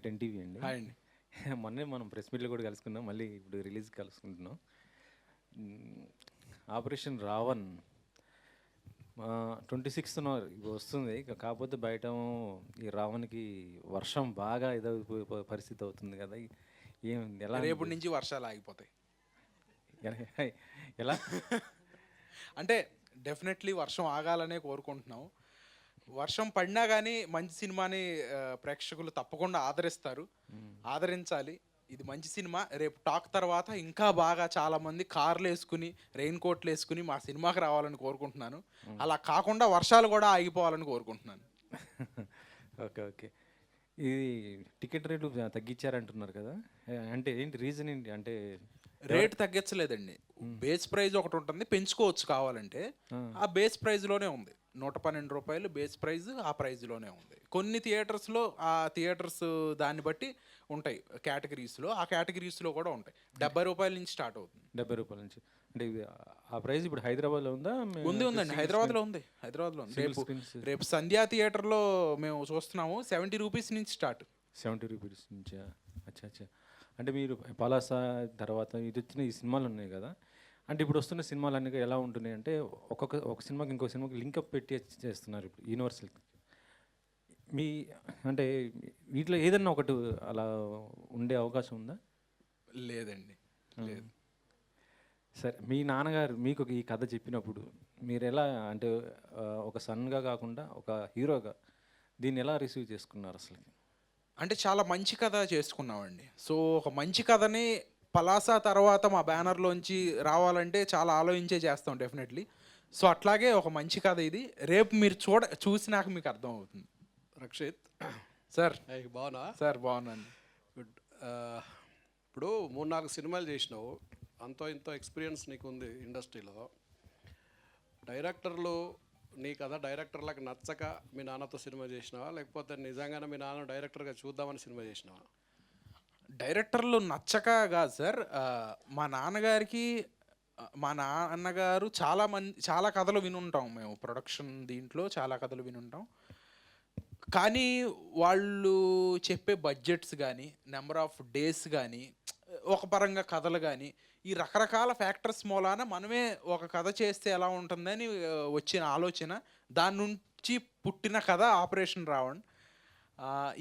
10 TV అండి. Hi అండి. మొన్నే మనం ప్రెస్ మీట్‌లో కూడా కలుసుకున్నాం. మళ్ళీ ఇప్పుడు రిలీజ్ కలుసుకుంటున్నాం. ఆపరేషన్ రావణ్ 26న వస్తుంది. కాకపోతే బయటేమో ఈ రావణ్‌కి వర్షం బాగా ఇదైపోయే పరిస్థితి అవుతుంది కదా! ఎలా రేపటి నుంచి వర్షాలు ఆగిపోతాయి. ఎలా ఎలా? అంటే డెఫినెట్లీ వర్షం ఆగాలనే కోరుకుంటున్నాం. వర్షం పడినా కానీ మంచి సినిమాని ప్రేక్షకులు తప్పకుండా ఆదరిస్తారు. ఆదరించాలి. ఇది మంచి సినిమా. రేపు టాక్ తర్వాత ఇంకా బాగా చాలామంది కార్లు వేసుకుని, రెయిన్ కోట్లు వేసుకుని మా సినిమాకి రావాలని కోరుకుంటున్నాను. అలా కాకుండా వర్షాలు కూడా ఆగిపోవాలని కోరుకుంటున్నాను. ఓకే. ఓకే. ఇది టికెట్ రేట్లు తగ్గించారంటున్నారు కదా! అంటే ఏంటి రీజన్ ఏంటి? అంటే రేట్ తగ్గించలేదండి. బేస్ ప్రైజ్ ఒకటి ఉంటుంది, పెంచుకోవచ్చు కావాలంటే. ఆ బేస్ ప్రైజ్లోనే ఉంది. ₹112 బేస్ ప్రైజ్, ఆ ప్రైజ్లోనే ఉంది. కొన్ని థియేటర్స్లో ఆ థియేటర్స్ దాన్ని బట్టి ఉంటాయి కేటగిరీస్లో. ఆ కేటగిరీస్లో కూడా ఉంటాయి. ₹70 నుంచి స్టార్ట్ అవుతుంది. ₹70 నుంచి. అంటే ఇది ఆ ప్రైస్ ఇప్పుడు హైదరాబాద్‌లో ఉందా? ఉందండి. హైదరాబాద్లో ఉంది. రేపు సంధ్యా థియేటర్లో మేము చూస్తున్నాము. ₹70 నుంచి స్టార్ట్. ₹70 నుంచా? అచ్చా! అచ్చా! అంటే మీరు 'పలాస' తర్వాత ఇదొచ్చిన ఈ సినిమాలు ఉన్నాయి కదా! అంటే ఇప్పుడు వస్తున్న సినిమాలన్నీ ఎలా ఉంటున్నాయి అంటే ఒక సినిమాకి ఇంకో సినిమాకి లింకప్ పెట్టి చేస్తున్నారు ఇప్పుడు యూనివర్సల్. మీ అంటే వీటిలో ఏదన్నా ఒకటి అలా ఉండే అవకాశం ఉందా? లేదండి. లేదు. సరే, మీ నాన్నగారు మీకు ఈ కథ చెప్పినప్పుడు మీరెలా అంటే ఒక సన్‌గా కాకుండా ఒక హీరోగా దీన్ని ఎలా రిసీవ్ చేసుకున్నారు అసలకి? అంటే చాలా మంచి కథ చేసుకున్నామండి. సో, ఒక మంచి కథని 'పలాస' తర్వాత మా బ్యానర్‌లోంచి రావాలంటే చాలా ఆలోచించే చేస్తాం డెఫినెట్‌లీ. సో, అట్లాగే ఒక మంచి కథ ఇది. రేపు మీరు చూసినాక మీకు అర్థమవుతుంది. రక్షిత్, సార్. బాగున్నా? సార్ బాగున్నాను. గుడ్. ఇప్పుడు 3-4 సినిమాలు చేసినావు, అంతో ఇంతో ఎక్స్పీరియన్స్ నీకు ఉంది ఇండస్ట్రీలో. డైరెక్టర్లు నీ కథ డైరెక్టర్లకు నచ్చక మీ నాన్నతో సినిమా చేసినావా, లేకపోతే నిజంగానే మీ నాన్న డైరెక్టర్గా చూద్దామని సినిమా చేసినావా? డైరెక్టర్లు నచ్చక కాదు సార్. మా నాన్నగారికి మా నాన్నగారు చాలా కథలు వినుంటాం మేము. ప్రొడక్షన్ దీంట్లో చాలా కథలు వినుంటాం. కానీ వాళ్ళు చెప్పే బడ్జెట్స్ కానీ, నెంబర్ ఆఫ్ డేస్ కానీ, ఒక పరంగా కథలు కానీ, ఈ రకరకాల ఫ్యాక్టర్స్ మూలాన మనమే ఒక కథ చేస్తే ఎలా ఉంటుందని వచ్చిన ఆలోచన. దాని నుంచి పుట్టిన కథ ఆపరేషన్ రావణ్.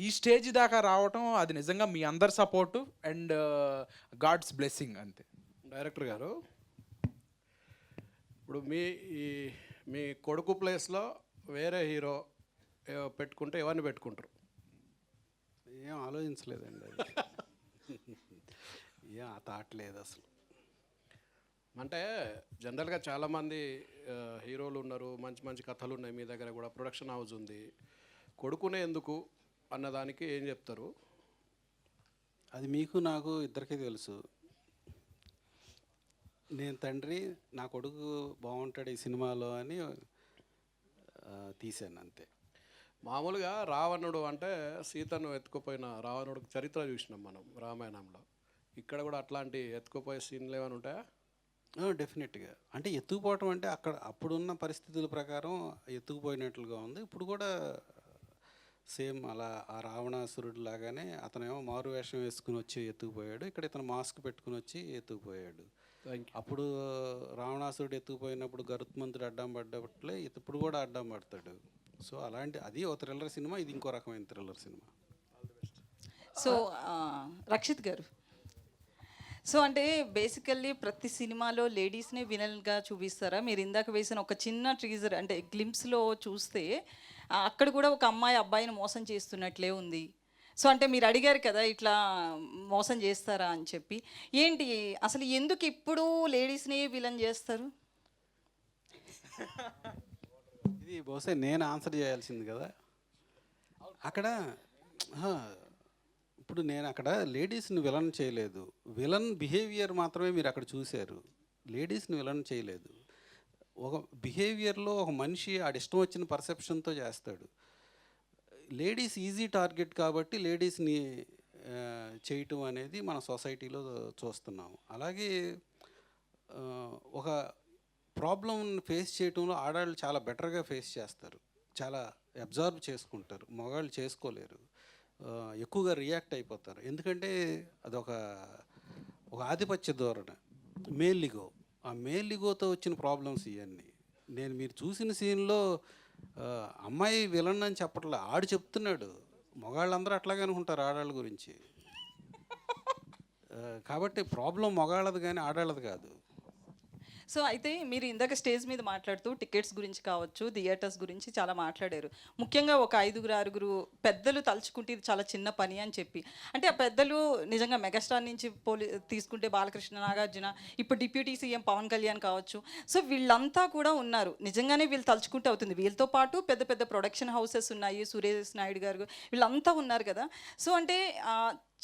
ఈ స్టేజ్ దాకా రావటం అది నిజంగా మీ అందరి సపోర్టు అండ్ గాడ్స్ బ్లెస్సింగ్ అంతే. డైరెక్టర్ గారు, ఇప్పుడు మీ కొడుకు ప్లేస్లో వేరే హీరో పెట్టుకుంటే ఎవరిని పెట్టుకుంటారు? ఏం ఆలోచించలేదండి అది. ఏం ఆ థాట్ లేదు అసలు. అంటే జనరల్గా చాలామంది హీరోలు ఉన్నారు, మంచి మంచి కథలు ఉన్నాయి, మీ దగ్గర కూడా ప్రొడక్షన్ హౌస్ ఉంది. కొడుకునే ఎందుకు అన్నదానికి ఏం చెప్తారు? అది మీకు నాకు ఇద్దరికీ తెలుసు. నేను తండ్రి, నా కొడుకు బాగుంటాడు ఈ సినిమాలో అని తీశాను అంతే. మామూలుగా రావణుడు అంటే సీతను ఎత్తుకుపోయిన రావణుడు చరిత్ర చూసినాం మనం రామాయణంలో. ఇక్కడ కూడా అట్లాంటి ఎత్తుకుపోయే సీన్లు ఏమైనా ఉంటాయా? డెఫినెట్గా. అంటే ఎత్తుకుపోవటం అంటే అప్పుడున్న పరిస్థితుల ప్రకారం ఎత్తుకుపోయినట్లుగా ఉంది. ఇప్పుడు కూడా సేమ్ అలా ఆ రావణాసురుడు లాగానే అతనేమో మారు వేషం వేసుకుని వచ్చి ఎత్తుకుపోయాడు. ఇక్కడ ఇతను మాస్క్ పెట్టుకుని వచ్చి ఎత్తుకుపోయాడు. అప్పుడు రావణాసురుడు ఎత్తుకుపోయినప్పుడు గరుత్మంతుడు అడ్డం పడ్డట్లే ఇప్పుడు కూడా అడ్డం పడతాడు. సో అది ఒక థ్రిల్లర్ సినిమా, ఇది ఇంకో రకమైన థ్రిల్లర్ సినిమా. సో రక్షిత్ గారు, సో అంటే బేసికల్లీ ప్రతి సినిమాలో లేడీస్నే విలన్గా చూపిస్తారా? మీరు ఇందాక వేసిన ఒక చిన్న ట్రీజర్ అంటే గ్లింప్స్లో చూస్తే అక్కడ కూడా ఒక అమ్మాయి అబ్బాయిని మోసం చేస్తున్నట్లే ఉంది. సో అంటే మీరు అడిగారు కదా ఇట్లా మోసం చేస్తారా అని చెప్పి. ఏంటి అసలు ఎందుకు ఇప్పుడు లేడీస్నే విలన్ చేస్తారు? ఇది బహుశా నేను ఆన్సర్ చేయాల్సింది కదా అక్కడ. ఇప్పుడు నేను అక్కడ లేడీస్ని విలన్ చేయలేదు. విలన్ బిహేవియర్ మాత్రమే మీరు అక్కడ చూశారు. లేడీస్ని విలన్ చేయలేదు. ఒక బిహేవియర్లో ఒక మనిషి ఆడిష్టం వచ్చిన పర్సెప్షన్తో చేస్తాడు. లేడీస్ ఈజీ టార్గెట్ కాబట్టి లేడీస్ని చేయటం అనేది మన సొసైటీలో చూస్తున్నాము. అలాగే ఒక ప్రాబ్లం ఫేస్ చేయటంలో ఆడవాళ్ళు చాలా బెటర్గా ఫేస్ చేస్తారు, చాలా అబ్జర్వ్ చేసుకుంటారు, మగవాళ్ళు చేసుకోలేరు. ఎక్కువగా రియాక్ట్ అయిపోతారు. ఎందుకంటే అదొక ఒక ఆధిపత్య ధోరణి, మేల్ ఈగో. ఆ మేల్ ఈగోతో వచ్చిన ప్రాబ్లమ్స్ ఇవన్నీ. మీరు చూసిన సీన్లో అమ్మాయి విలన్ అని చెప్పట్లే, ఆడు చెప్తున్నాడు. మగాళ్ళందరూ అట్లాగే అనుకుంటారు ఆడాళ్ళ గురించి. కాబట్టి ప్రాబ్లం మగాళ్ళది కానీ ఆడాళ్ళది కాదు. సో అయితే మీరు ఇందాక స్టేజ్ మీద మాట్లాడుతూ టికెట్స్ గురించి కావచ్చు, థియేటర్స్ గురించి చాలా మాట్లాడారు. ముఖ్యంగా ఒక 5-6 పెద్దలు తలుచుకుంటే ఇది చాలా చిన్న పని అని చెప్పి. అంటే ఆ పెద్దలు నిజంగా మెగాస్టార్ నుంచి తీసుకుంటే బాలకృష్ణ, నాగార్జున, ఇప్పుడు డిప్యూటీ సీఎం పవన్ కళ్యాణ్ కావచ్చు. సో వీళ్ళంతా కూడా ఉన్నారు. నిజంగానే వీళ్ళు తలుచుకుంటే అవుతుంది. వీళ్ళతో పాటు పెద్ద పెద్ద ప్రొడక్షన్ హౌసెస్ ఉన్నాయి, సురేష్ నాయుడు గారు వీళ్ళంతా ఉన్నారు కదా. సో అంటే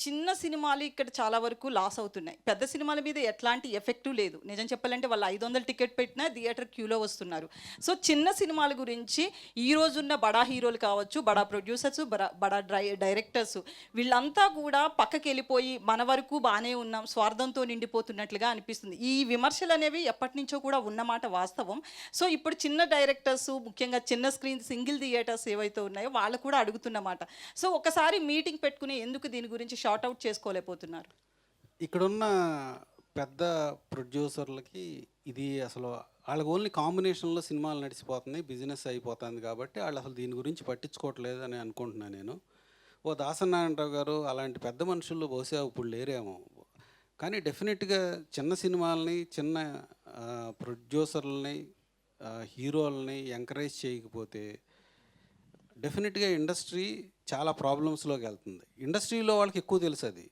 చిన్న సినిమాలు ఇక్కడ చాలా వరకు లాస్ అవుతున్నాయి. పెద్ద సినిమాల మీద ఎట్లాంటి ఎఫెక్టు లేదు. నిజం చెప్పాలంటే వాళ్ళు 500 టికెట్ పెట్టినా థియేటర్ క్యూలో వస్తున్నారు. సో చిన్న సినిమాల గురించి ఈ రోజున్న బడా హీరోలు కావచ్చు, బడా ప్రొడ్యూసర్స్, బడా డైరెక్టర్స్ వీళ్ళంతా కూడా పక్కకి వెళ్ళిపోయి మన వరకు బాగానే ఉన్నాం, స్వార్థంతో నిండిపోతున్నట్లుగా అనిపిస్తుంది. ఈ విమర్శలు అనేవి ఎప్పటి నుంచో కూడా ఉన్నమాట వాస్తవం. సో ఇప్పుడు చిన్న డైరెక్టర్స్, ముఖ్యంగా చిన్న స్క్రీన్ సింగిల్ థియేటర్స్ ఏవైతే ఉన్నాయో వాళ్ళు కూడా అడుగుతున్నమాట. సో ఒకసారి మీటింగ్ పెట్టుకుని ఎందుకు దీని గురించి షార్ట్ అవుట్ చేసుకోలేకపోతున్నారు? ఇక్కడున్న పెద్ద ప్రొడ్యూసర్లకి ఇది అసలు వాళ్ళకి ఓన్లీ కాంబినేషన్లో సినిమాలు నడిచిపోతున్నాయి, బిజినెస్ అయిపోతుంది. కాబట్టి వాళ్ళు అసలు దీని గురించి పట్టించుకోవట్లేదు అని అనుకుంటున్నాను నేను. ఓ దాసనారాయణరావు గారు అలాంటి పెద్ద మనుషులు బహుశా ఇప్పుడు లేరేమో. కానీ డెఫినెట్గా చిన్న సినిమాలని, చిన్న ప్రొడ్యూసర్లని, హీరోలని ఎంకరేజ్ చేయకపోతే డెఫినెట్గా ఇండస్ట్రీ చాలా ప్రాబ్లమ్స్లోకి వెళ్తుంది. ఇండస్ట్రీలో వాళ్ళకి ఎక్కువ తెలుసు అది.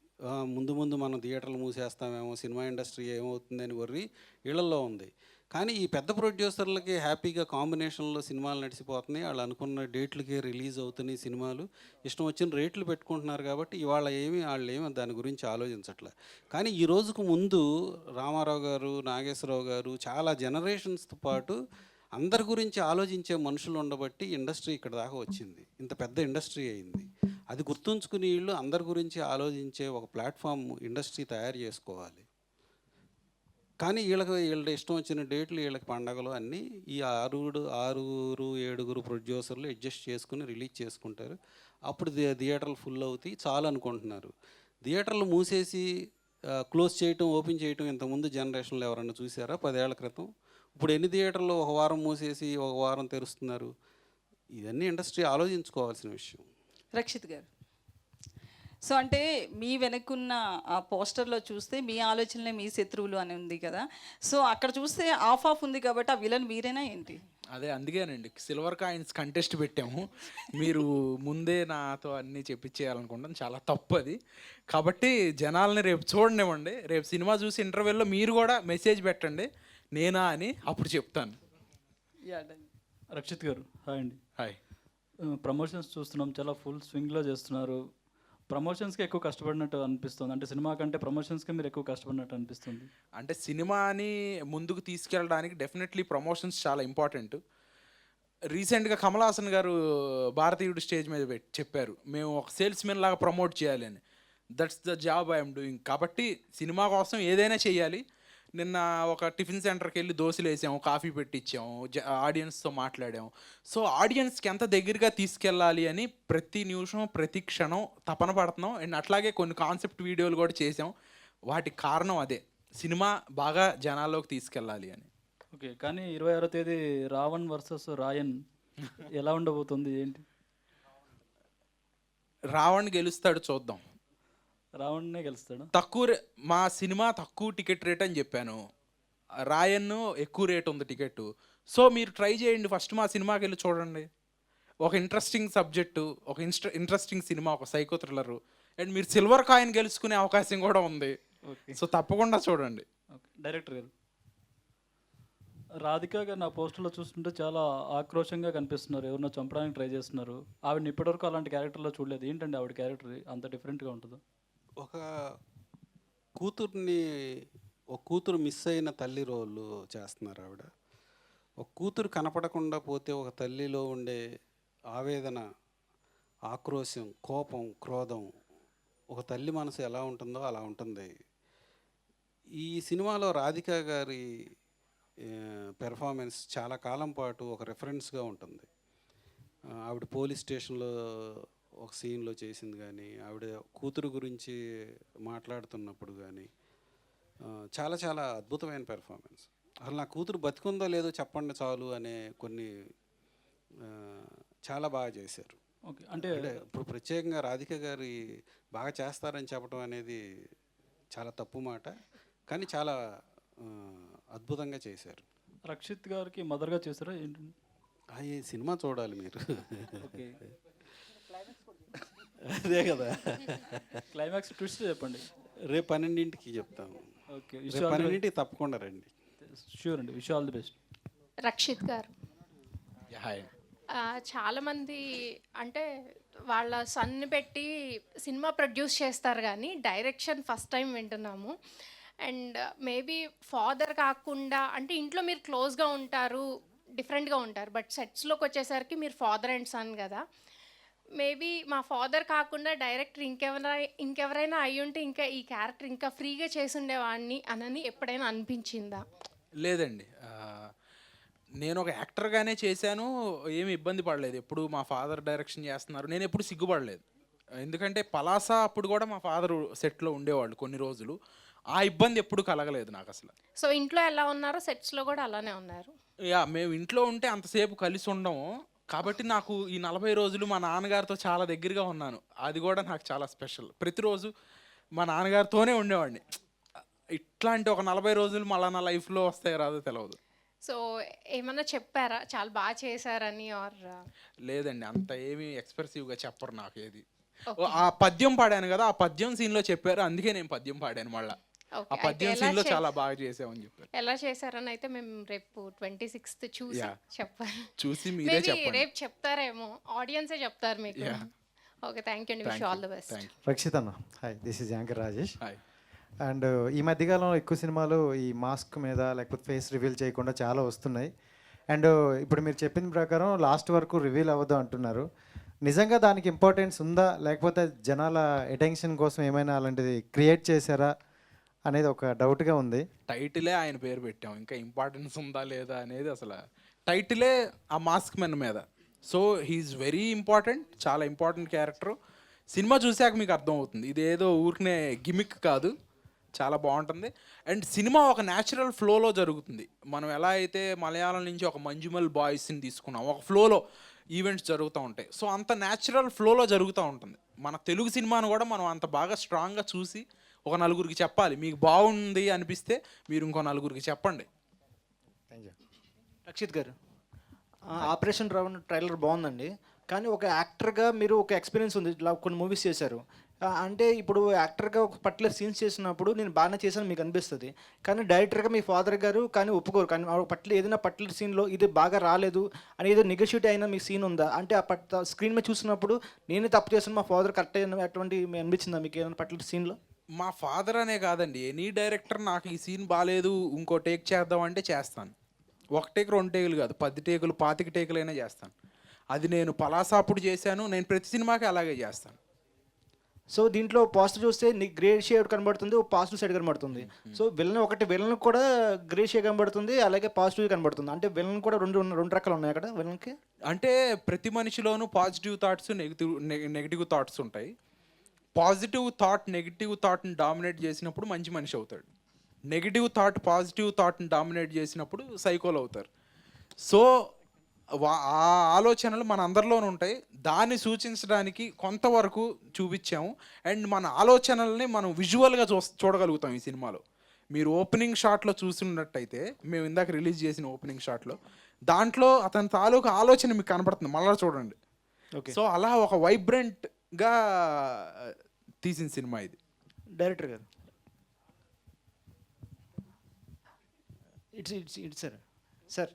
ముందు ముందు మనం థియేటర్లు మూసేస్తామేమో, సినిమా ఇండస్ట్రీ ఏమవుతుందని వర్రి వీళ్ళల్లో ఉంది. కానీ ఈ పెద్ద ప్రొడ్యూసర్లకి హ్యాపీగా కాంబినేషన్లో సినిమాలు నడిచిపోతున్నాయి. వాళ్ళు అనుకున్న డేట్లకే రిలీజ్ అవుతున్నాయి సినిమాలు, ఇష్టం వచ్చిన రేట్లు పెట్టుకుంటున్నారు. కాబట్టి వాళ్ళు ఏమి దాని గురించి ఆలోచించట్లే. కానీ ఈ రోజుకు ముందు రామారావు గారు, నాగేశ్వరరావు గారు చాలా జనరేషన్స్తో పాటు అందరి గురించి ఆలోచించే మనుషులు ఉండబట్టి ఇండస్ట్రీ ఇక్కడ దాకా వచ్చింది, ఇంత పెద్ద ఇండస్ట్రీ అయింది. అది గుర్తుంచుకుని వీళ్ళు అందరి గురించి ఆలోచించే ఒక ప్లాట్ఫామ్ ఇండస్ట్రీ తయారు చేసుకోవాలి. కానీ వీళ్ళ ఇష్టం వచ్చిన డేట్లు, వీళ్ళకి పండగలు అన్నీ ఈ 6-7 ప్రొడ్యూసర్లు అడ్జస్ట్ చేసుకుని రిలీజ్ చేసుకుంటారు. అప్పుడు థియేటర్లు ఫుల్ అవుతాయి చాలు అనుకుంటున్నారు. థియేటర్లు మూసేసి క్లోజ్ చేయటం, ఓపెన్ చేయటం ఇంతకుముందు జనరేషన్లో ఎవరన్నా చూసారా 10 ఏళ్ల క్రితం? ఇప్పుడు ఎన్ని థియేటర్లు ఒక వారం మూసేసి ఒక వారం తెరుస్తున్నారు? ఇవన్నీ ఇండస్ట్రీ ఆలోచించుకోవాల్సిన విషయం. రక్షిత్ గారు, సో అంటే మీ వెనక్కున్న ఆ పోస్టర్లో చూస్తే మీ ఆలోచనలే మీ శత్రువులు అని ఉంది కదా. సో అక్కడ చూస్తే ఆఫ్ ఉంది కాబట్టి ఆ విలన్ మీరేనా ఏంటి? అదే అందుకేనండి సిల్వర్ కాయిన్స్ కంటెస్ట్ పెట్టాము. మీరు ముందే నాతో అన్నీ చెప్పించేయాలనుకుంటాను, చాలా తప్పు అది. కాబట్టి జనాల్ని రేపు చూడనివ్వండి. రేపు సినిమా చూసి ఇంటర్వెల్లో మీరు కూడా మెసేజ్ పెట్టండి నేనా అని, అప్పుడు చెప్తాను. రక్షిత్ గారు హాయ్ అండి. హాయ్. ప్రమోషన్స్ చూస్తున్నాం, చాలా ఫుల్ స్వింగ్లో చేస్తున్నారు. ప్రమోషన్స్కి ఎక్కువ కష్టపడినట్టు అనిపిస్తుంది. అంటే సినిమా కంటే ప్రమోషన్స్కి మీరు ఎక్కువ కష్టపడినట్టు అనిపిస్తుంది. అంటే సినిమాని ముందుకు తీసుకెళ్ళడానికి డెఫినెట్లీ ప్రమోషన్స్ చాలా ఇంపార్టెంట్. రీసెంట్గా కమల్ హాసన్ గారు భారతీయుడు స్టేజ్ మీద చెప్పారు, మేము ఒక సేల్స్మెన్ లాగా ప్రమోట్ చేయాలి అని. That's the job I'm doing. కాబట్టి సినిమా కోసం ఏదైనా చేయాలి. నిన్న ఒక టిఫిన్ సెంటర్కి వెళ్ళి దోశలు వేసాము, కాఫీ పెట్టించాము, ఆడియన్స్తో మాట్లాడాము. సో ఆడియన్స్కి ఎంత దగ్గరగా తీసుకెళ్ళాలి అని ప్రతి నిమిషం, ప్రతి క్షణం తపన పడుతున్నాం. అండ్ అట్లాగే కొన్ని కాన్సెప్ట్ వీడియోలు కూడా చేసాం. వాటికి కారణం అదే, సినిమా బాగా జనాల్లోకి తీసుకెళ్ళాలి అని. ఓకే, కానీ 26వ తేదీ రావణ్ వర్సెస్ రాయన్ ఎలా ఉండబోతుంది ఏంటి? రావణ్ గెలుస్తాడు, చూద్దాం. రావణ్నే గెలుస్తాడు. మా సినిమా తక్కువ టికెట్ రేట్ అని చెప్పాను, రాయన్ ఎక్కువ రేట్ ఉంది టికెట్. సో మీరు ట్రై చేయండి, ఫస్ట్ మా సినిమాకి వెళ్ళి చూడండి. ఒక ఇంట్రెస్టింగ్ సబ్జెక్టు, ఒక ఇంట్రెస్టింగ్ సినిమా, ఒక సైకో థ్రిల్లరు. అండ్ మీరు సిల్వర్ కాయిన్ గెలుచుకునే అవకాశం కూడా ఉంది. సో తప్పకుండా చూడండి. ఓకే, డైరెక్టర్ గారు, రాధిక గారు నా పోస్టర్లో చూస్తుంటే చాలా ఆక్రోషంగా కనిపిస్తున్నారు. ఎవరినో చంపడానికి ట్రై చేస్తున్నారు. ఆవిడని ఇప్పటివరకు అలాంటి క్యారెక్టర్లో చూడలేదు. ఏంటండి ఆవిడ క్యారెక్టర్ అంత డిఫరెంట్గా ఉంటుందో? ఒక కూతురు మిస్ అయిన తల్లి రోలు చేస్తున్నారు ఆవిడ. ఒక కూతురు కనపడకుండా పోతే ఒక తల్లిలో ఉండే ఆవేదన, ఆక్రోశం, కోపం, క్రోధం, ఒక తల్లి మనసు ఎలా ఉంటుందో అలా ఉంటుంది. ఈ సినిమాలో రాధిక గారి పెర్ఫార్మెన్స్ చాలా కాలం పాటు ఒక రెఫరెన్స్గా ఉంటుంది. ఆవిడ పోలీస్ స్టేషన్లో ఒక సీన్లో చేసింది కానీ, ఆవిడ కూతురు గురించి మాట్లాడుతున్నప్పుడు కానీ చాలా చాలా అద్భుతమైన పెర్ఫార్మెన్స్. అసలు నా కూతురు బతికుందో లేదో చెప్పండి చాలు అనే కొన్ని ఆ, చాలా బాగా చేశారు. ఓకే. అంటే అంటే ఇప్పుడు ప్రత్యేకంగా రాధిక గారి బాగా చేస్తారని చెప్పడం అనేది చాలా తప్పు మాట, కానీ చాలా ఆ, అద్భుతంగా చేశారు. రక్షిత్ గారికి మదర్గా చేస్తారా ఏంటి? ఈ సినిమా చూడాలి మీరు. ఓకే. అదే కదా, క్లైమాక్స్ ట్విస్ట్ చెప్పండి. రేపు 12ంటికి చెప్తాము. ఓకే. రేపు 12ంటికి తప్పకుండా రండి. షూర్ అండి. Wish all the best. Rakshit garu, hi. చాలామంది అంటే వాళ్ళ సన్ని పెట్టి సినిమా ప్రొడ్యూస్ చేస్తారు కానీ డైరెక్షన్ ఫస్ట్ టైం వింటున్నాము. అండ్ మేబీ ఫాదర్ కాకుండా అంటే ఇంట్లో మీరు క్లోజ్గా ఉంటారు, డిఫరెంట్గా ఉంటారు, బట్ సెట్స్లోకి వచ్చేసరికి మీరు ఫాదర్ అండ్ సన్ కదా. మేబీ మా ఫాదర్ కాకుండా డైరెక్టర్ ఇంకెవరైనా అయ్యి ఉంటే ఇంకా ఈ క్యారెక్టర్ ఇంకా ఫ్రీగా చేసుండేవాడిని అని ఎప్పుడైనా అనిపించిందా? లేదండి, నేను ఒక యాక్టర్గానే చేశాను, ఏమి ఇబ్బంది పడలేదు. ఎప్పుడు మా ఫాదర్ డైరెక్షన్ చేస్తున్నారు, నేను ఎప్పుడు సిగ్గుపడలేదు. ఎందుకంటే పలాస అప్పుడు కూడా మా ఫాదర్ సెట్లో ఉండేవాళ్ళు కొన్ని రోజులు, ఆ ఇబ్బంది ఎప్పుడు కలగలేదు నాకు అసలు. సో ఇంట్లో ఎలా ఉన్నారో సెట్స్లో కూడా అలానే ఉన్నారు. యా, మేము ఇంట్లో ఉంటే అంతసేపు కలిసి ఉండము కాబట్టి నాకు ఈ 40 రోజులు మా నాన్నగారితో చాలా దగ్గరగా ఉన్నాను. అది కూడా నాకు చాలా స్పెషల్. ప్రతిరోజు మా నాన్నగారితోనే ఉండేవాడిని. ఇట్లాంటి ఒక 40 రోజులు మళ్ళీ నా లైఫ్లో వస్తాయో రాదో తెలియదు. సో ఏమన్నా చెప్పారా చాలా బాగా చేశారని? ఆర్ లేదండి, అంత ఏమీ ఎక్స్ప్రెసివ్గా చెప్పరు నాకు ఏది. ఆ పద్యం పాడాను కదా, ఆ పద్యం సీన్లో చెప్పారు, అందుకే నేను పద్యం పాడాను మళ్ళీ. ఆ పద్యం సీన్లో చాలా బాగా చేసామని చెప్పారు. ఎలా చేశారని అయితే మేము రేపు 26th చూసి చెప్పాలి. చూసి మీరే మేబీ చెప్పండి. రేపు చెప్తారేమో, ఆడియన్సే చెప్తారు మీకు. ఓకే, థ్యాంక్ యూ అండి, wish all the best. Rakshit అన్న, hi, this is anchor Rajesh. Hi. And ఈ మధ్యకాలంలో ఎక్కువ సినిమాలు ఈ మాస్క్ మీద లేకపోతే ఫేస్ రివీల్ చేయకుండా చాలా వస్తున్నాయి. అండ్ ఇప్పుడు మీరు చెప్పిన ప్రకారం లాస్ట్ వరకు రివీల్ అవ్వదు అంటున్నారు. నిజంగా దానికి ఇంపార్టెన్స్ ఉందా, లేకపోతే జనాల అటెన్షన్ కోసం ఏమైనా అలాంటిది క్రియేట్ చేశారా అనేది ఒక డౌట్గా ఉంది. టైటిలే ఆయన పేరు పెట్టాం, ఇంకా ఇంపార్టెన్స్ ఉందా లేదా అనేది అసలు టైటిలే ఆ మాస్క్ మెన్ మీద. సో హీఈస్ వెరీ ఇంపార్టెంట్, చాలా ఇంపార్టెంట్ క్యారెక్టర్. సినిమా చూశాక మీకు అర్థమవుతుంది, ఇది ఏదో ఊరికనే గిమిక్ కాదు, చాలా బాగుంటుంది. అండ్ సినిమా ఒక న్యాచురల్ ఫ్లోలో జరుగుతుంది. మనం ఎలా అయితే మలయాళం నుంచి ఒక మంజుమల్ బాయ్స్ని తీసుకున్నాం, ఒక ఫ్లోలో ఈవెంట్స్ జరుగుతూ ఉంటాయి. సో అంత న్యాచురల్ ఫ్లోలో జరుగుతూ ఉంటుంది. మన తెలుగు సినిమాను కూడా మనం అంత బాగా స్ట్రాంగ్గా చూసి ఒక నలుగురికి చెప్పాలి. మీకు బాగుంది అనిపిస్తే మీరు ఇంకో నలుగురికి చెప్పండి. Thank you. రక్షిత్ గారు, ఆపరేషన్ రావణ్ ట్రైలర్ బాగుందండి, కానీ ఒక యాక్టర్గా మీరు ఒక ఎక్స్పీరియన్స్ ఉంది, ఇలా కొన్ని మూవీస్ చేశారు. అంటే ఇప్పుడు యాక్టర్గా ఒక పర్టికులర్ సీన్స్ చేసినప్పుడు నేను బాగానే చేశాను మీకు అనిపిస్తుంది, కానీ డైరెక్టర్గా మీ ఫాదర్ గారు కానీ ఒప్పుకోరు. కానీ ఏదైనా పర్టికులర్ సీన్లో ఇది బాగా రాలేదు అని ఏదో నెగోషియేట్ అయినా మీ సీన్ ఉందా? అంటే ఆ స్క్రీన్ మీద చూసినప్పుడు నేనే తప్పు చేస్తాను, మా ఫాదర్ కరెక్ట్ అయిన అటువంటి అనిపించిందా మీకు ఏదైనా పర్టికులర్ సీన్లో? మా ఫాదర్ అనే కాదండి, ఎనీ డైరెక్టర్ నాకు ఈ సీన్ బాగాలేదు ఇంకో టేక్ చేద్దాం అంటే చేస్తాను. ఒక టేక్ 2 టేకులు కాదు, 10 టేకులు 25 టేకులైనా చేస్తాను. అది నేను పలాసాపుడు చేశాను, నేను ప్రతి సినిమాకి అలాగే చేస్తాను. సో దీంట్లో పాజిటివ్ చూస్తే నీకు గ్రే షేడ్ కనబడుతుంది, పాజిటివ్ సైడ్ కనబడుతుంది. సో విలన్ కూడా గ్రే షేడ్ కనబడుతుంది, అలాగే పాజిటివ్ కనబడుతుంది. అంటే విలన్ కూడా రెండు రకాలు ఉన్నాయి అక్కడ విలన్కి. అంటే ప్రతి మనిషిలోనూ పాజిటివ్ థాట్స్ నెగిటివ్ థాట్స్ ఉంటాయి. పాజిటివ్ థాట్ నెగిటివ్ థాట్ని డామినేట్ చేసినప్పుడు మంచి మనిషి అవుతాడు. నెగిటివ్ థాట్ పాజిటివ్ థాట్ని డామినేట్ చేసినప్పుడు సైకోలు అవుతారు. సో ఆ ఆలోచనలు మన అందరిలోనూ ఉంటాయి. దాన్ని సూచించడానికి కొంతవరకు చూపించాము. అండ్ మన ఆలోచనల్ని మనం విజువల్గా చూడగలుగుతాం ఈ సినిమాలో. మీరు ఓపెనింగ్ షాట్లో చూసినట్టయితే, మేము ఇందాక రిలీజ్ చేసిన ఓపెనింగ్ షాట్లో దాంట్లో అతని తాలూకు ఆలోచన మీకు కనబడుతుంది, మళ్ళీ చూడండి. ఓకే. సో అలా ఒక వైబ్రెంట్గా తీసిన సినిమా ఇది. డైరెక్టర్ గారు, ఇట్స్ సార్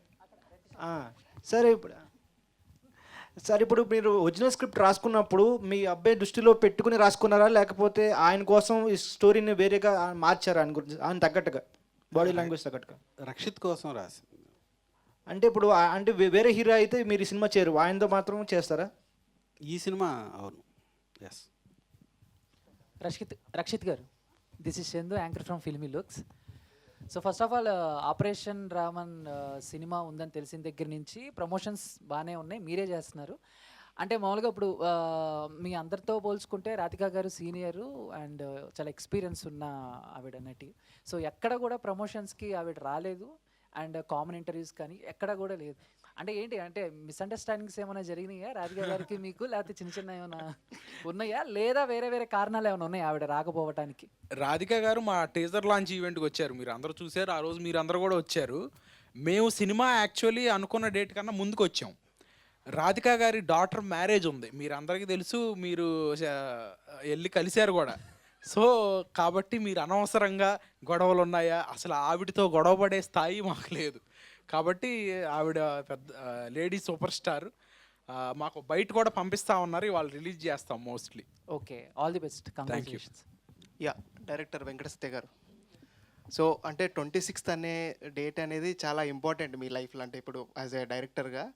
సార్ ఇప్పుడు మీరు ఒరిజినల్ స్క్రిప్ట్ రాసుకున్నప్పుడు మీ అబ్బాయి దృష్టిలో పెట్టుకుని రాసుకున్నారా, లేకపోతే ఆయన కోసం ఈ స్టోరీని వేరేగా మార్చారా? ఆయన గురించి ఆయన తగ్గట్టుగా, బాడీ లాంగ్వేజ్ తగ్గట్టుగా? రక్షిత్ కోసం రాసింది. అంటే ఇప్పుడు అంటే వేరే హీరో అయితే మీరు ఈ సినిమా చేయరు, ఆయనతో మాత్రం చేస్తారా? ఈ సినిమా అవును, yes. Rakshit garu, this is Chandu, anchor from filmy looks. So first of all Operation Raavan cinema ఉందని తెలిసిన దగ్గర నుంచి ప్రమోషన్స్ బాగానే ఉన్నాయి, మీరే చేస్తున్నారు. అంటే మామూలుగా ఇప్పుడు మీ అందరితో పోల్చుకుంటే రాధికా గారు సీనియరు అండ్ చాలా ఎక్స్పీరియన్స్ ఉన్న ఆవిడ నటి. సో ఎక్కడ కూడా ప్రమోషన్స్కి ఆవిడ రాలేదు అండ్ కామన్ ఇంటర్వ్యూస్ కానీ ఎక్కడ కూడా లేదు. అంటే ఏంటి అంటే మిస్అండర్స్టాండింగ్స్ ఏమైనా జరిగినాయా రాధికా గారికి మీకు, లేకపోతే చిన్న చిన్న ఏమైనా ఉన్నాయా, లేదా వేరే వేరే కారణాలు ఏమైనా ఉన్నాయా ఆవిడ రాకపోవటానికి? రాధిక గారు మా టీజర్ లాంచ్ ఈవెంట్కి వచ్చారు, మీరు అందరూ చూశారు, ఆ రోజు మీరు అందరూ కూడా వచ్చారు. మేము సినిమా యాక్చువల్లీ అనుకున్న డేట్ కన్నా ముందుకు వచ్చాం. రాధిక గారి డాటర్ మ్యారేజ్ ఉంది, మీరు అందరికీ తెలుసు, మీరు వెళ్ళి కలిశారు కూడా. సో కాబట్టి మీరు అనవసరంగా గొడవలు ఉన్నాయా, అసలు ఆవిడతో గొడవ పడే స్థాయి మాకు లేదు. కాబట్టి ఆవిడ పెద్ద లేడీ సూపర్ స్టార్. మాకు బయట కూడా పంపిస్తా ఉన్నారు, ఇవాళ రిలీజ్ చేస్తాం mostly. Okay, all the best, congratulations. Yeah, director Venkateswara గారు. సో అంటే 26th అనే డేట్ అనేది చాలా ఇంపార్టెంట్ మీ లైఫ్లో. అంటే ఇప్పుడు యాజ్ ఏ డైరెక్టర్గా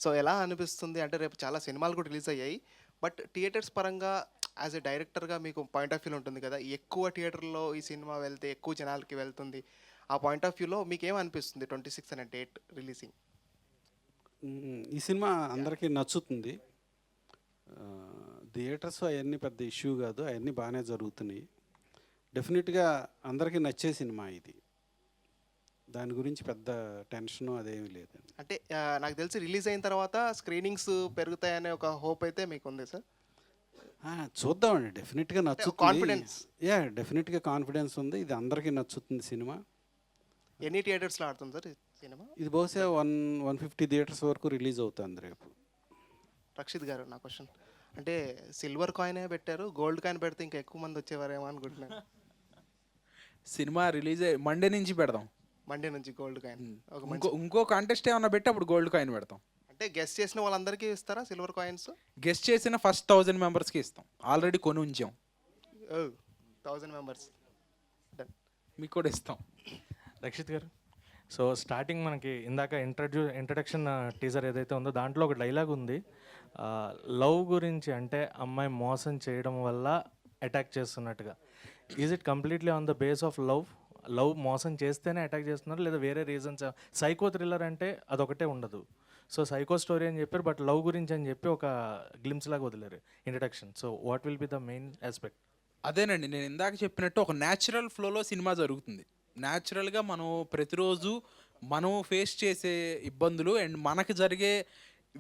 సో ఎలా అనిపిస్తుంది? అంటే రేపు చాలా సినిమాలు కూడా రిలీజ్ అయ్యాయి, బట్ థియేటర్స్ పరంగా యాజ్ ఏ డైరెక్టర్గా మీకు పాయింట్ ఆఫ్ వ్యూలో ఉంటుంది కదా, ఎక్కువ థియేటర్లో ఈ సినిమా వెళ్తే ఎక్కువ జనాలకి వెళ్తుంది. ఆ పాయింట్ ఆఫ్ వ్యూలో మీకు ఏమనిపిస్తుంది 26 అనే డేట్ రిలీజింగ్? ఈ సినిమా అందరికీ నచ్చుతుంది. థియేటర్స్ అవన్నీ పెద్ద ఇష్యూ కాదు, అవన్నీ బాగానే జరుగుతున్నాయి. డెఫినెట్గా అందరికీ నచ్చే సినిమా ఇది, దాని గురించి పెద్ద టెన్షన్ అదేమీ లేదండి. అంటే నాకు తెలిసి రిలీజ్ అయిన తర్వాత స్క్రీనింగ్స్ పెరుగుతాయనే ఒక హోప్ అయితే మీకు ఉంది సార్? చూద్దామండి, డెఫినెట్గా నచ్చుతుంది. కాన్ఫిడెన్స్? యా, డెఫినెట్గా కాన్ఫిడెన్స్ ఉంది, ఇది అందరికీ నచ్చుతుంది సినిమా. ఎన్ని థియేటర్స్లో ఆడుతుంది సార్ ఈ సినిమా? ఇది బహుశా 150 థియేటర్స్ వరకు రిలీజ్ అవుతుంది రేపు. రక్షిత్ గారు, నా క్వశ్చన్ అంటే సిల్వర్ కాయినే పెట్టారు, గోల్డ్ కాయిన్ పెడితే ఇంకా ఎక్కువ మంది వచ్చేవారేమో అనుకుంటున్నాను. సినిమా రిలీజ్ మండే నుంచి పెడదాం, మండే నుంచి గోల్డ్ కాయిన్. ఇంకో కాంటెస్ట్ ఏమన్నా పెట్టి అప్పుడు గోల్డ్ కాయిన్ పెడతాం. అంటే గెస్ట్ చేసిన వాళ్ళందరికీ ఇస్తారా సిల్వర్ కాయిన్స్? గెస్ట్ చేసిన ఫస్ట్ 1000 మెంబర్స్కి ఇస్తాం, ఆల్రెడీ కొని ఉంచాం. 1000 మెంబర్స్ డన్, మీకు కూడా ఇస్తాం. రక్షిత్ గారు, సో స్టార్టింగ్ మనకి ఇందాక ఇంట్రడక్షన్ టీజర్ ఏదైతే ఉందో దాంట్లో ఒక డైలాగ్ ఉంది, లవ్ గురించి, అంటే అమ్మాయి మోసం చేయడం వల్ల అటాక్ చేస్తున్నట్టుగా. Is it completely on the base of love మోసం చేస్తేనే అటాక్ చేస్తున్నారు, లేదా వేరే రీజన్స్? సైకో థ్రిల్లర్ అంటే అదొకటే ఉండదు. సో సైకో స్టోరీ అని చెప్పారు, బట్ లవ్ గురించి అని చెప్పి ఒక గ్లిమ్స్ లాగా వదిలేరు introduction. So what will be the main aspect? అదేనండి, నేను ఇందాక చెప్పినట్టు ఒక న్యాచురల్ ఫ్లోలో సినిమా జరుగుతుంది. న్యాచురల్గా మనం ప్రతిరోజు మనం ఫేస్ చేసే ఇబ్బందులు అండ్ మనకి జరిగే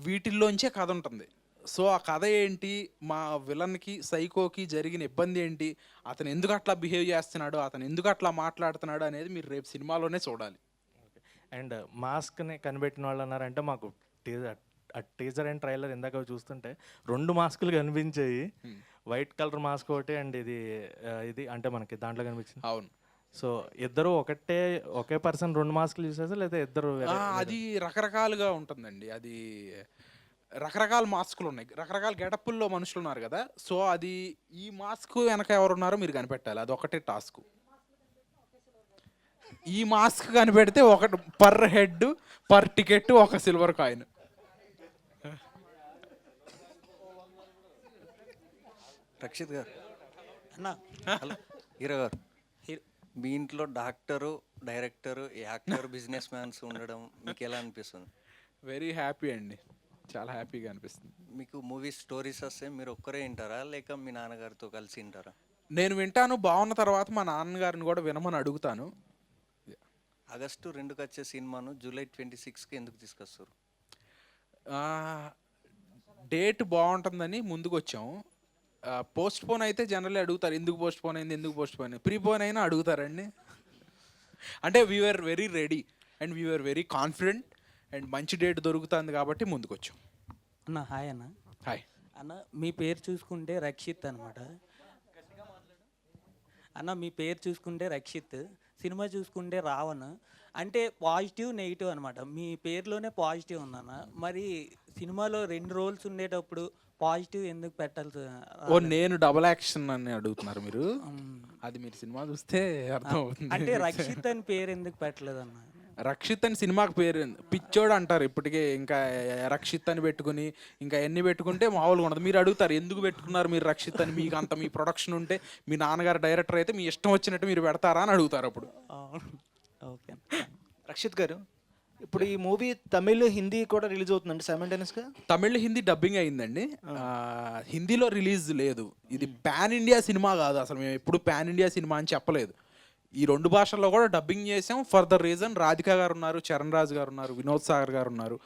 వీటిల్లోంచే కథ ఉంటుంది. సో ఆ కథ ఏంటి, మా విలన్కి సైకోకి జరిగిన ఇబ్బంది ఏంటి, అతను ఎందుకు అట్లా బిహేవ్ చేస్తున్నాడు, అతను ఎందుకు అట్లా మాట్లాడుతున్నాడు అనేది మీరు రేపు సినిమాలోనే చూడాలి. అండ్ మాస్క్ని కనిపెట్టిన వాళ్ళు అన్నారంటే మాకు టీజర్ అండ్ ట్రైలర్ ఇందాక చూస్తుంటే 2 మాస్కులు కనిపించాయి, వైట్ కలర్ మాస్క్ ఒకటి అండ్ ఇది అంటే మనకి దాంట్లో కనిపించింది. అవును. సో ఇద్దరు ఒకే పర్సన్ 2 మాస్కులు చూసేసా, లేదా ఇద్దరు? అది రకరకాలుగా ఉంటుందండి, అది రకరకాల మాస్కులు ఉన్నాయి, రకరకాల గెటప్పుల్లో మనుషులు ఉన్నారు కదా. సో అది ఈ మాస్క్ వెనక ఎవరున్నారో మీరు కనిపెట్టాలి, అది ఒకటే టాస్క్. ఈ మాస్క్ కనిపెడితే ఒకటి పర్ హెడ్ పర్ టికెట్ ఒక సిల్వర్ కాయిన్. రక్షిత్ గారు అన్నా, హలో హీరో గారు, మీ ఇంట్లో doctor, director, actor, business mans ఉండడం మీకు ఎలా అనిపిస్తుంది? వెరీ హ్యాపీ అండి, చాలా హ్యాపీగా అనిపిస్తుంది. మీకు మూవీ స్టోరీస్ వస్తే మీరు ఒక్కరే వింటారా, లేక మీ నాన్నగారితో కలిసి వింటారా? నేను వింటాను, బాగున్న తర్వాత మా నాన్నగారిని కూడా వినమని అడుగుతాను. ఆగస్టు 2కి వచ్చే సినిమాను జూలై 26కి ఎందుకు తీసుకొస్తారు? డేట్ బాగుంటుందని ముందుకు వచ్చాము. పోస్ట్ పోన్ అయితే జనరల్లీ అడుగుతారు, ఎందుకు పోస్ట్ పోన్ అయింది, ఎందుకు పోస్ట్ పోన్ అయింది. ప్రీపోన్ అయినా అడుగుతారండి. అంటే we're very ready and we're very confident and మంచి డేట్ దొరుకుతుంది కాబట్టి ముందుకు వచ్చాం. అన్న హాయ్ అన్న. హాయ్ అన్న, మీ పేరు చూసుకుంటే రక్షిత్ అనమాట అన్న. మీ పేరు చూసుకుంటే రక్షిత్, సినిమా చూసుకుంటే రావణ్. అంటే పాజిటివ్ నెగిటివ్ అనమాట, మీ పేరులోనే పాజిటివ్ ఉందన్న. మరి సినిమాలో 2 రోల్స్ ఉండేటప్పుడు పాజిటివ్ ఎందుకు పెట్టాలి? నేను డబుల్ యాక్షన్ అని అడుగుతున్నారు మీరు, అది మీరు సినిమా చూస్తే అర్థం అవుతుంది. అంటే రక్షిత్ అని పేరు ఎందుకు పెట్టలేదు అన్న? రక్షిత్ అని సినిమాకి పేరు పిచ్చోడు అంటారు ఇప్పటికే, ఇంకా రక్షిత్ అని పెట్టుకుని ఇంకా ఎన్ని పెట్టుకుంటే మామూలుగా ఉండదు. మీరు అడుగుతారు ఎందుకు పెట్టుకున్నారు మీరు రక్షిత్ అని, మీకు అంత మీ ప్రొడక్షన్ ఉంటే, మీ నాన్నగారు డైరెక్టర్ అయితే మీ ఇష్టం వచ్చినట్టు మీరు పెడతారా అని అడుగుతారు అప్పుడు. ఓకే. రక్షిత్ గారు, ఇప్పుడు ఈ మూవీ తమిళ్, హిందీ కూడా రిలీజ్ అవుతుందండి సైమల్టేనియస్గా? తమిళ్, హిందీ డబ్బింగ్ అయిందండి. హిందీలో రిలీజ్ లేదు. ఇది పాన్ ఇండియా సినిమా కాదు, అసలు మేము ఎప్పుడు పాన్ ఇండియా సినిమా అని చెప్పలేదు. ఈ 2 భాషల్లో కూడా డబ్బింగ్ చేసాం. ఫర్ ద రీజన్ రాధిక గారు ఉన్నారు, చరణ్ రాజ్ గారు ఉన్నారు, వినోద్ సాగర్ గారు ఉన్నారు,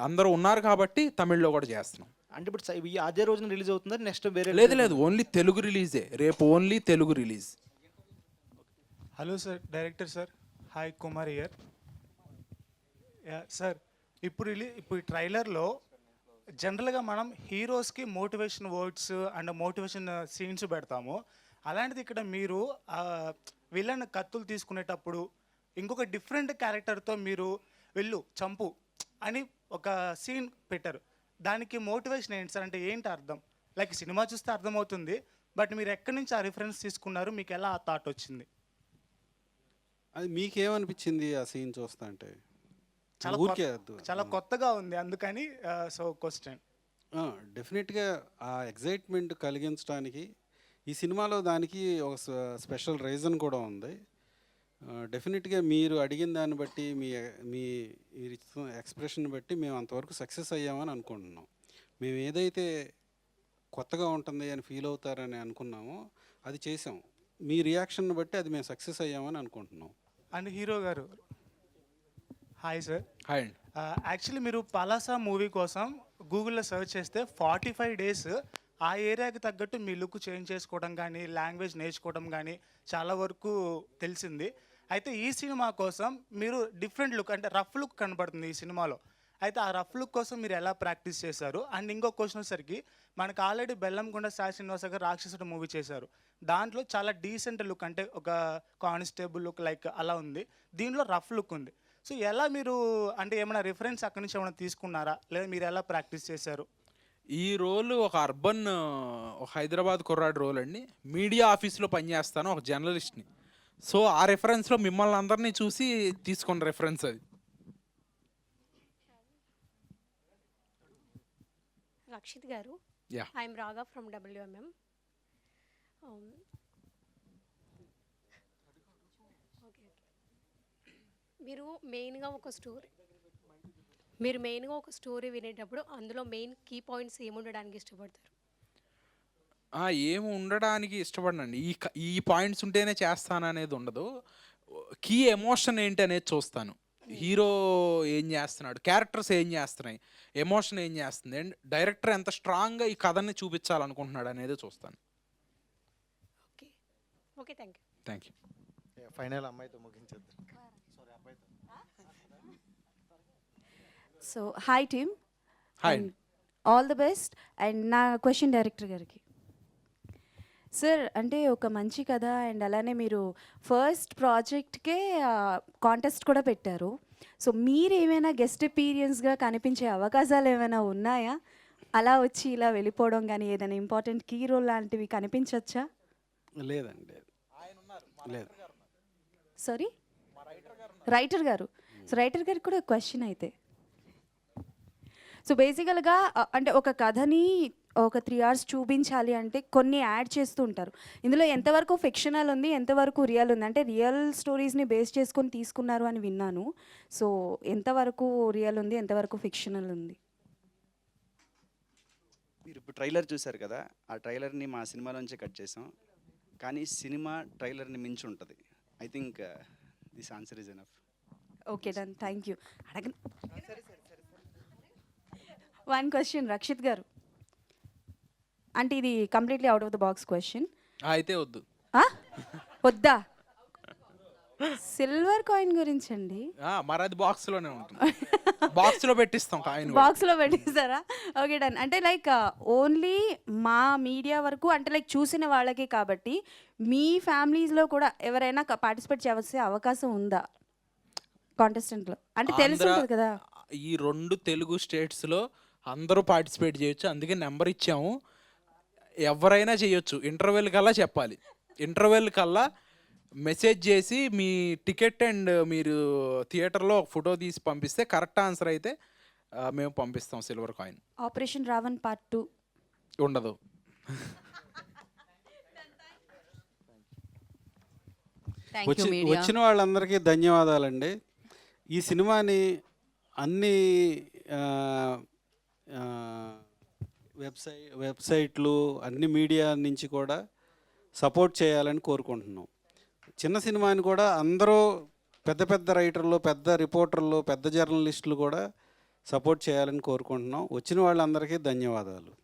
అందరూ ఉన్నారు కాబట్టి తమిళ్లో కూడా చేస్తున్నాం. అంటే ఇప్పుడు అదే రోజున రిలీజ్ అవుతుందా, నెక్స్ట్ వేరే? లేదు, ఓన్లీ తెలుగు రిలీజే. రేపు only Telugu release. Hello sir, director sir. Hi, Kumar here. Sir, ఇప్పుడు ట్రైలర్లో జనరల్గా మనం హీరోస్కి motivation words and motivation scenes పెడతాము. అలాంటిది ఇక్కడ మీరు విలన్ కత్తులు తీసుకునేటప్పుడు ఇంకొక డిఫరెంట్ క్యారెక్టర్తో మీరు వెళ్ళు చంపు అని ఒక సీన్ పెట్టారు. దానికి మోటివేషన్ ఏంటి సార్? అంటే ఏంటి అర్థం? లైక్ సినిమా చూస్తే అర్థమవుతుంది, బట్ మీరు ఎక్కడి నుంచి ఆ రిఫరెన్స్ తీసుకున్నారు? మీకు ఎలా ఆ థాట్ వచ్చింది? అది మీకేమనిపించింది ఆ సీన్ చూస్తా అంటే? చాలా కొత్తగా ఉంది, అందుకని సో క్వశ్చన్. డెఫినెట్గా ఆ ఎగ్జైట్మెంట్ కలిగించడానికి ఈ సినిమాలో దానికి ఒక స్పెషల్ రీజన్ కూడా ఉంది. డెఫినెట్గా మీరు అడిగిన దాన్ని బట్టి మీరు ఇచ్చిన ఎక్స్ప్రెషన్ బట్టి మేము అంతవరకు సక్సెస్ అయ్యామని అనుకుంటున్నాం. మేము ఏదైతే కొత్తగా ఉంటుంది అని ఫీల్ అవుతారని అనుకున్నామో అది చేసాం. మీ రియాక్షన్ బట్టి అది మేము సక్సెస్ అయ్యామని అనుకుంటున్నాం. అండ్ హీరో గారు, హాయ్ సార్. హాయ్ అండి. యాక్చువల్లీ మీరు పలాసా మూవీ కోసం గూగుల్లో సెర్చ్ చేస్తే 45 డేస్ ఆ ఏరియాకి తగ్గట్టు మీ లుక్ చేంజ్ చేసుకోవడం కానీ, లాంగ్వేజ్ నేర్చుకోవడం కానీ చాలా వరకు తెలిసింది. అయితే ఈ సినిమా కోసం మీరు డిఫరెంట్ లుక్, అంటే రఫ్ లుక్ కనబడుతుంది ఈ సినిమాలో. అయితే ఆ రఫ్ లుక్ కోసం మీరు ఎలా ప్రాక్టీస్ చేశారు? అండ్ ఇంకో క్వశ్చన్ వచ్చేసరికి, మనకు ఆల్రెడీ బెల్లంకొండ సాయి శ్రీనివాస గారు రాక్షసుడు మూవీ చేశారు. దాంట్లో చాలా డీసెంట్ లుక్, అంటే ఒక కానిస్టేబుల్ లుక్ లైక్ అలా ఉంది. దీనిలో రఫ్ లుక్ ఉంది. సో ఎలా మీరు, అంటే ఏమైనా రిఫరెన్స్ అక్కడి నుంచి ఏమైనా తీసుకున్నారా, లేదా మీరు ఎలా ప్రాక్టీస్ చేశారు? ఈ రోల్ ఒక అర్బన్, ఒక హైదరాబాద్ కుర్రాడు రోల్ అండి. మీడియా ఆఫీస్లో పనిచేస్తాను, ఒక జర్నలిస్ట్ని. సో ఆ రెఫరెన్స్లో మిమ్మల్ని అందరినీ చూసి తీసుకున్న రెఫరెన్స్ అది. రక్షిత్ గారు, ఐఎమ్ రాగా ఫ్రమ్ WMM. మీరు మెయిన్గా ఒక స్టోరీ వినేటప్పుడు అందులో మెయిన్ కీ పాయింట్స్ ఏముండడానికి ఇష్టపడతారు? ఏమి ఉండడానికి ఇష్టపడనండి. ఈ పాయింట్స్ ఉంటేనే చేస్తాను అనేది ఉండదు. కీ ఎమోషన్ ఏంటి అనేది చూస్తాను. హీరో ఏం చేస్తున్నాడు, క్యారెక్టర్స్ ఏం చేస్తున్నాయి, ఎమోషన్ ఏం చేస్తుంది, అండ్ డైరెక్టర్ ఎంత స్ట్రాంగ్గా ఈ కథని చూపించాలనుకుంటున్నాడు అనేది చూస్తాను. Okay, thank you. Thank you. Final అమ్మాయితో ముగించేద్దాం. So hi team, hi, all the best. And నా క్వశ్చన్ డైరెక్టర్ గారికి. సార్, అంటే ఒక మంచి కథ అండ్ అలానే మీరు ఫస్ట్ ప్రాజెక్ట్కే కాంటెస్ట్ కూడా పెట్టారు. సో మీరు ఏమైనా గెస్ట్ అపీరియన్స్గా కనిపించే అవకాశాలు ఏమైనా ఉన్నాయా? అలా వచ్చి ఇలా వెళ్ళిపోవడం కానీ, ఏదైనా ఇంపార్టెంట్ కీ రోల్ లాంటివి కనిపించవచ్చా? లేదండి, లేదు. సారీ, రైటర్ గారు. సో రైటర్ గారికి కూడా క్వశ్చన్ అయితే, సో బేసికల్గా అంటే ఒక కథని ఒక 3 hours చూపించాలి అంటే కొన్ని యాడ్ చేస్తూ ఉంటారు. ఇందులో ఎంతవరకు ఫిక్షనల్ ఉంది, ఎంతవరకు రియల్ ఉంది? అంటే రియల్ స్టోరీస్ని బేస్ చేసుకొని తీసుకున్నారు అని విన్నాను. సో ఎంతవరకు రియల్ ఉంది, ఎంతవరకు ఫిక్షనల్ ఉంది? మీరు ఇప్పుడు ట్రైలర్ చూశారు కదా, ఆ ట్రైలర్ని మా సినిమాలోంచి కట్ చేసాం. కానీ సినిమా ట్రైలర్ని మించి ఉంటుంది. I think this answer is enough. Okay, done, thank you. One question Rakshit garu, అంటే ఇది completely out of the box question. అయితే వద్దు. వద్దా? సిల్వర్ కాయిన్ గురించి అండి. మరి అది బాక్స్లోనే ఉంటుంది. బాక్స్లో పెట్టిస్తాం కాయిన్. బాక్స్లో పెట్టిస్తారా? Okay, done. అంటే లైక్ ఓన్లీ మా మీడియా వరకు, అంటే లైక్ చూసిన వాళ్ళకి కాబట్టి మీ ఫ్యామిలీస్లో కూడా ఎవరైనా పార్టిసిపేట్ చేసే అవకాశం ఉందా కాంటెస్టెంట్లో? అంటే తెలుసుంటుంది కదా. ఈ 2 తెలుగు స్టేట్స్లో అందరూ పార్టిసిపేట్ చేయొచ్చు, అందుకే నెంబర్ ఇచ్చాము. ఎవరైనా చేయొచ్చు. ఇంటర్వెల్ కల్లా చెప్పాలి. ఇంటర్వెల్ కల్లా మెసేజ్ చేసి మీ టికెట్ అండ్ మీరు థియేటర్లో ఒక ఫోటో తీసి పంపిస్తే కరెక్ట్ ఆన్సర్ అయితే మేము పంపిస్తాం silver coin. Operation Raavan part 2 ఉండదు. వచ్చిన వాళ్ళందరికీ ధన్యవాదాలండి. ఈ సినిమాని అన్ని వెబ్సైట్లు అన్ని మీడియా నుంచి కూడా సపోర్ట్ చేయాలని కోరుకుంటున్నాం. చిన్న సినిమాని కూడా అందరూ పెద్ద పెద్ద రైటర్లు, పెద్ద రిపోర్టర్లు, పెద్ద జర్నలిస్టులు కూడా సపోర్ట్ చేయాలని కోరుకుంటున్నాం. వచ్చిన వాళ్ళందరికీ ధన్యవాదాలు.